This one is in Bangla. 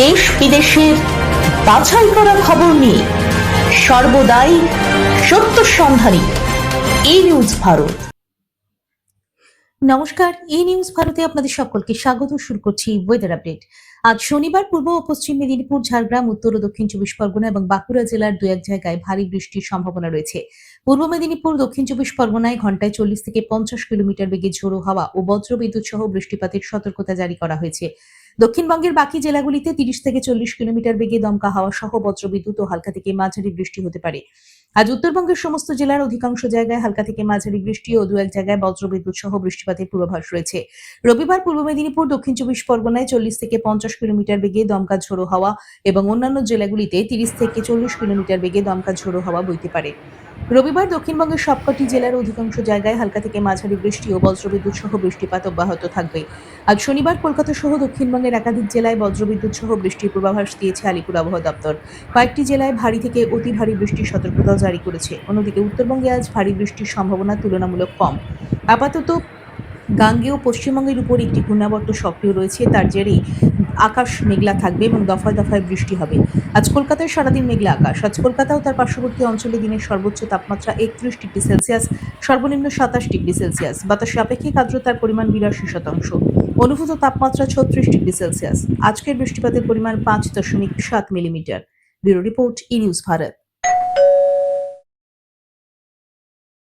দেশ বিদেশের বাছাই করা খবর নিয়ে সর্বদাই সত্য সন্ধানী এই নিউজ ভারত। নমস্কার, এই নিউজ ভারতে আপনাদের সকলকে স্বাগত। শুরু করছি ওয়েদার আপডেট। আজ শনিবার পূর্ব ও পশ্চিম মেদিনীপুর, ঝাড়গ্রাম, উত্তর ও দক্ষিণ চব্বিশ পরগনা এবং বাঁকুড়া জেলার দু এক জায়গায় ভারী বৃষ্টির সম্ভাবনা রয়েছে। পূর্ব মেদিনীপুর, দক্ষিণ চব্বিশ পরগনায় ঘন্টায় 40 থেকে 50 কিলোমিটার বেগে ঝোড়ো হাওয়া ও বজ্রবিদ্যুৎ সহ বৃষ্টিপাতের সতর্কতা জারি করা হয়েছে। দক্ষিণবঙ্গের বাকি জেলাগুলিতে 30 থেকে 40 কিলোমিটার বেগে দমকা হাওয়া সহ বজ্রবিদ্যুৎ ও হালকা থেকে মাঝারি বৃষ্টি হতে পারে। আজ উত্তরবঙ্গের সমস্ত জেলার অধিকাংশ জায়গায় হালকা থেকে মাঝারি বৃষ্টি ও দু এক জায়গায় বজ্রবিদ্যুৎ সহ বৃষ্টিপাতের পূর্বাভাস রয়েছে। রবিবার পূর্ব মেদিনীপুর, দক্ষিণ চব্বিশ পরগনায় 40 থেকে 50 কিলোমিটার বেগে দমকা ঝোড়ো হাওয়া এবং অন্যান্য জেলাগুলিতে 30 থেকে 40 কিলোমিটার বেগে দমকা ঝোড়ো হাওয়া বইতে পারে। রবিবার দক্ষিণবঙ্গের সবকটি জেলার অধিকাংশ জায়গায় হালকা থেকে মাঝারি বৃষ্টি ও বজ্রবিদ্যুৎ সহ বৃষ্টিপাত অব্যাহত থাকবে। আজ শনিবার কলকাতা সহ দক্ষিণবঙ্গের একাধিক জেলায় বজ্রবিদ্যুৎ সহ বৃষ্টির পূর্বাভাস দিয়েছে আলিপুর আবহাওয়া দপ্তর। কয়েকটি জেলায় ভারী থেকে অতি ভারী বৃষ্টির সতর্কতাও জারি করেছে। অন্যদিকে উত্তরবঙ্গে আজ ভারী বৃষ্টির সম্ভাবনা তুলনামূলক কম। আপাতত গাঙ্গেয় পশ্চিমবঙ্গের উপর একটি ঘূর্ণাবর্ত সক্রিয় রয়েছে, তার জেরেই আকাশ মেঘলা থাকবে এবং দফায় দফায় বৃষ্টি হবে। আজ কলকাতায় সারাদিন মেঘলা আকাশ। আজ কলকাতা ও তার পার্শ্ববর্তী অঞ্চলে দিনের সর্বোচ্চ তাপমাত্রা 31 ডিগ্রি সেলসিয়াস, সর্বনিম্ন 27 ডিগ্রি সেলসিয়াস। বাতাসে আপেক্ষিক আর্দ্রতার পরিমাণ 82%। অনুভূত তাপমাত্রা 36 ডিগ্রি সেলসিয়াস। আজকের বৃষ্টিপাতের পরিমাণ 5.7 মিলিমিটার। ব্যুরো রিপোর্ট, ই নিউজ ভারত।